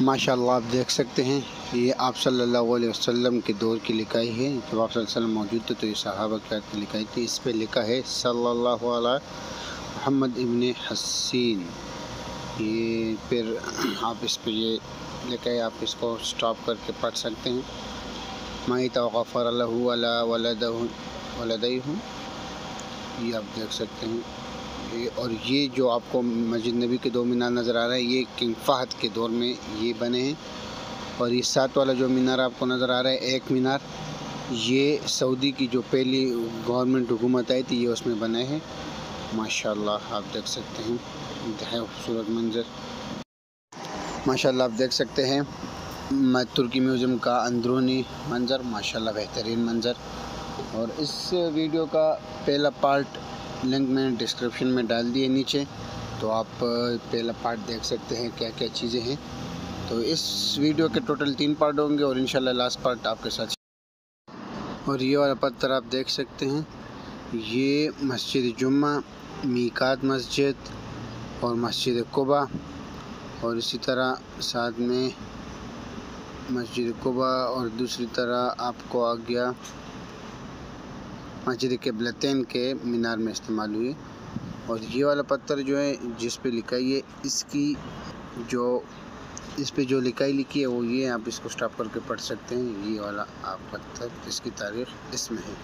माशाल्लाह आप देख सकते हैं ये आप सल्लल्लाहु अलैहि वसल्लम के दौर की लिखाई है। जब आप सल्लल्लाहु अलैहि वसल्लम मौजूद थे तो ये सहाबा की लिखाई थी। इस पे लिखा है सल्लल्लाहु अलैहि मोहम्मद इब्न हसीन। ये फिर आप इस पे ये लिखा है, आप इसको स्टॉप करके पढ़ सकते हैं। माई तवफ़र लहू अला वलदैहु, ये आप देख सकते हैं। और ये जो आपको मस्जिद नबी के दो मीनार नज़र आ रहा है, ये किंग फहद के दौर में ये बने हैं। और ये साथ वाला जो मीनार आपको नज़र आ रहा है, एक मीनार, ये सऊदी की जो पहली गवर्नमेंट हुकूमत आई थी, ये उसमें बने हैं। माशाल्लाह आप देख सकते हैं, इंतहाई खूबसूरत मंजर। माशाल्लाह आप देख सकते हैं तुर्की म्यूज़ियम का अंदरूनी मंजर, माशाल्लाह बेहतरीन मंजर। और इस वीडियो का पहला पार्ट लिंक मैंने डिस्क्रिप्शन में डाल दिए नीचे, तो आप पहला पार्ट देख सकते हैं क्या क्या चीज़ें हैं। तो इस वीडियो के टोटल 3 पार्ट होंगे और इंशाल्लाह लास्ट पार्ट आपके साथ। और ये वाला पत्थर आप देख सकते हैं, ये मस्जिद जुम्मा, मीकात मस्जिद और मस्जिद कुबा, और इसी तरह साथ में मस्जिद कुबा और दूसरी तरह आपको आ गया मस्जिद क़िबलतैन के मीनार में इस्तेमाल हुई। और ये वाला पत्थर जो है जिस पे लिखाई है, इसकी जो इस पे जो लिखाई लिखी है वो ये, आप इसको स्टॉप करके पढ़ सकते हैं। ये वाला आप पत्थर, इसकी तारीख़ इसमें है,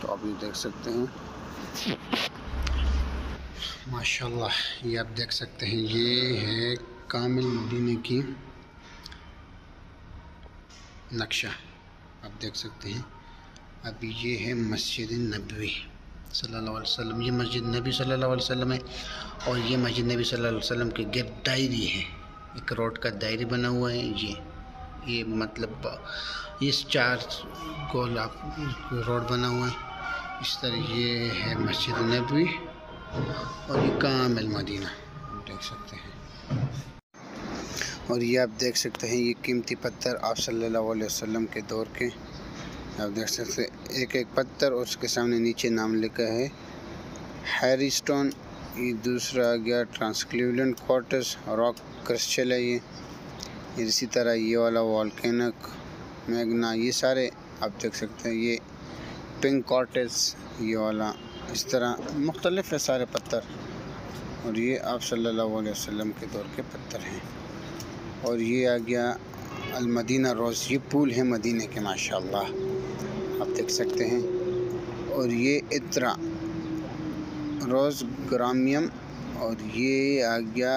तो आप ये देख सकते हैं। माशाल्लाह ये आप देख सकते हैं, ये है कामिल मदीने की नक्शा, आप देख सकते हैं। अभी ये है मस्जिद नबवी सल्लल्लाहु अलैहि वसल्लम, ये मस्जिद नबी सल्लल्लाहु अलैहि वसल्लम है। और ये मस्जिद नबी सल्लल्लाहु अलैहि वसल्लम के गिर्द दायरी है, एक रोड का दायरी बना हुआ है। ये मतलब इस 4 गोल आप रोड बना हुआ है इस तरह। ये है मस्जिद नबवी और ये कामिल मदीना देख सकते हैं। और ये आप देख सकते हैं, ये कीमती पत्थर आप सल्लल्लाहु अलैहि वसल्लम के दौर के आप देख सकते हैं। एक एक पत्थर और उसके सामने नीचे नाम लिखा है हैरी स्टोन। ये दूसरा आ गया ट्रांसक्लिवेंट क्वार्टर्स रॉक क्रिस्टल है ये। इसी तरह ये वाला वॉल्केनिक मैग्ना, ये सारे आप देख सकते हैं। ये पिंक क्वार्टर्स, ये वाला, इस तरह मुख्तलिफ है सारे पत्थर। और ये आप सल्लल्लाहु अलैहि वसल्लम के दौर के पत्थर हैं। और ये आ गया अल मदीना रोज़, ये पुल है मदीने के, माशाल्लाह आप देख सकते हैं। और ये इत्रा रोज़ ग्रामियम, और ये आ गया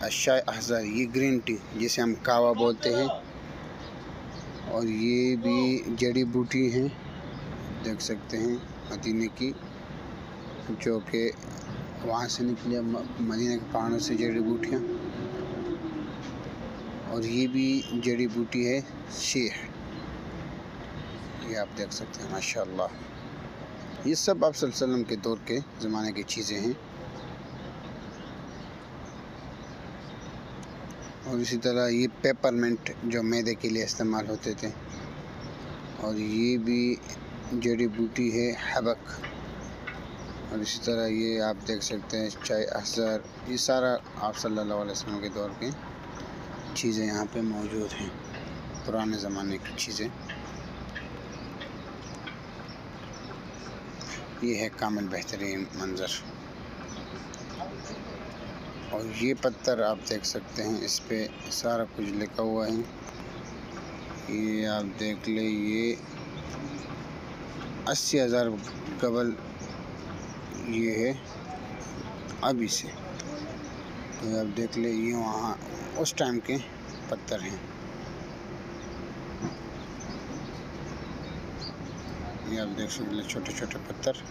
अशाय अहज़र, ये ग्रीन टी जिसे हम कावा बोलते हैं। और ये भी जड़ी बूटी हैं, देख सकते हैं मदीने की, जो कि वहाँ से निकले मदीने के पहाड़ों से जड़ी बूटियाँ। और ये भी जड़ी बूटी है शेह, ये आप देख सकते हैं माशाल्लाह। ये सब आप सल्लल्लाहु अलैहि वसल्लम के दौर के ज़माने की चीज़ें हैं। और इसी तरह ये पेपरमिंट जो मैदे के लिए इस्तेमाल होते थे। और ये भी जड़ी बूटी है हबक। और इसी तरह ये आप देख सकते हैं चाय अहज़र, ये सारा आप सल्लल्लाहु अलैहि वसल्लम के दौर के चीज़ें यहाँ पे मौजूद हैं, पुराने ज़माने की चीज़ें। ये है कामिल बेहतरीन मंज़र। और ये पत्थर आप देख सकते हैं, इस पे सारा कुछ लिखा हुआ है। ये आप देख ले, ये 80,000 कबल ये है अभी से, तो आप देख ले, ये वहाँ उस टाइम के पत्थर हैं। ये आप देख सकते हैं छोटे छोटे पत्थर।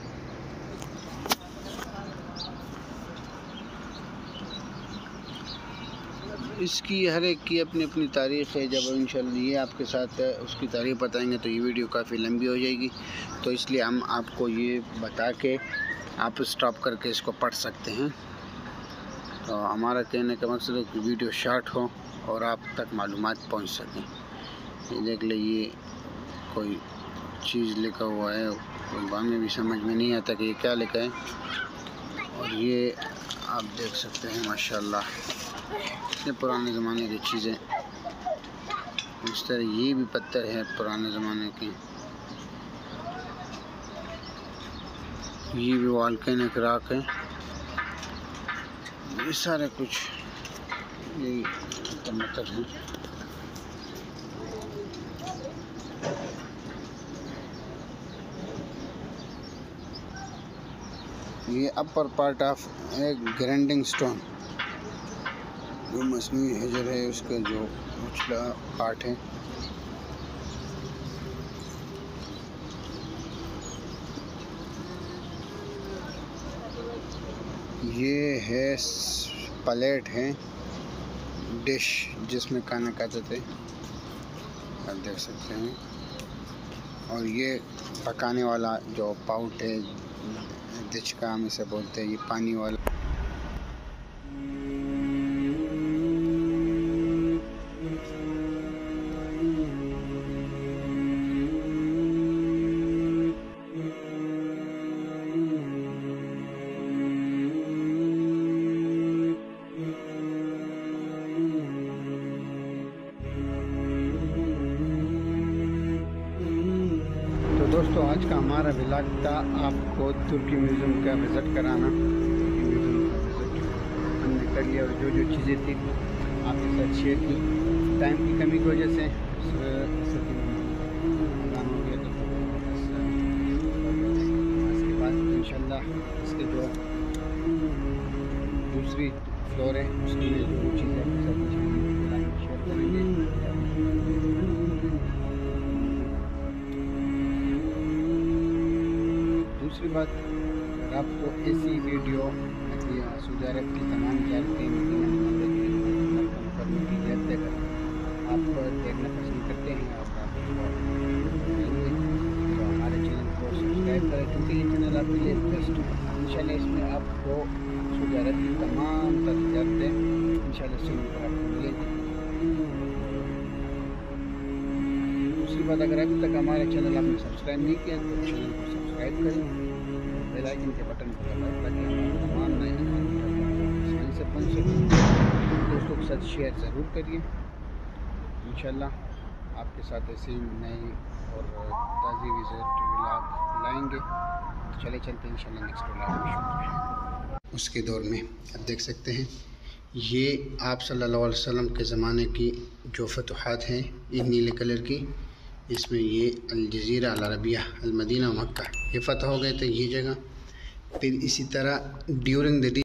इसकी हर एक की अपनी अपनी तारीख़ है। जब इंशाल्लाह ये आपके साथ उसकी तारीख़ बताएंगे तो ये वीडियो काफ़ी लंबी हो जाएगी, तो इसलिए हम आपको ये बता के आप स्टॉप करके इसको पढ़ सकते हैं। तो हमारा कहने का मकसद है कि वीडियो शॉर्ट हो और आप तक मालूमात पहुंच सकें। ये देख ले, ये कोई चीज़ लिखा हुआ है, हमें भी समझ में नहीं आता कि ये क्या लिखा है। और ये आप देख सकते हैं माशाल्लाह। ये पुराने ज़माने की चीज़ें। इस तरह ये भी पत्थर है पुराने ज़माने के। ये भी वॉल्केनिक रॉक है। ये सारे कुछ ये टमाटर है। ये अपर पार्ट ऑफ एक ग्राइंडिंग स्टोन, जो मसनूई हजर है उसका जो निचला पार्ट है। ये है प्लेट है, डिश जिसमें खाना खाते थे, आप देख सकते हैं। और ये पकाने वाला जो पाउट है, दिचका हम इसे बोलते हैं, ये पानी वाला। दोस्तों आज का हमारा व्लॉग था आपको तुर्की म्यूज़ियम का विज़िट कराना। तुर्की म्यूज़ियम का विज़िट हमने कर लिया और जो जो चीज़ें थी आपके साथ शेयर की। टाइम की कमी की वजह से इसके बाद इंशाल्लाह इसके जो दूसरी फ्लोर है उसकी जो चीज़ें आपके साथ शेयर करेंगे। दूसरी बात, अगर आपको ऐसी वीडियो सऊदी अरब की तमाम ज़ियारतें करने की ज़रूरत है, आप देखना पसंद करते हैं और तो हमारे चैनल को सब्सक्राइब करें, क्योंकि ये चैनल आपके लिए बेस्ट है। इंशाल्लाह इसमें आपको सऊदी अरब की तमाम ज़ियारतें इंशाल्लाह चैनल पर आपको मिलेगी। दूसरी बात, अगर अभी तक हमारे चैनल आपने सब्सक्राइब नहीं किया तो चैनल को सब्सक्राइब करें, बेल आइकन के बटन को दबाएं ताकि हमारे तमाम नए आसानी से पहुँच सकें। दोस्तों के साथ शेयर ज़रूर करिए। इंशाल्लाह आपके साथ ऐसे ही नए और ताज़ी विज़िट व्लॉग लाएंगे। तो चले चलते हैं इंशाल्लाह नेक्स्ट व्लॉग में। उसके दौर में आप देख सकते हैं ये आप सल्लल्लाहु अलैहि वसल्लम के ज़माने की जो फतुहात हैं, ये नीले कलर की, इसमें ये अल-जज़ीरा अल-अरबिया अल-मदीना मक्का ये फ़तह हो गए थे ये जगह। फिर इसी तरह ड्यूरिंग द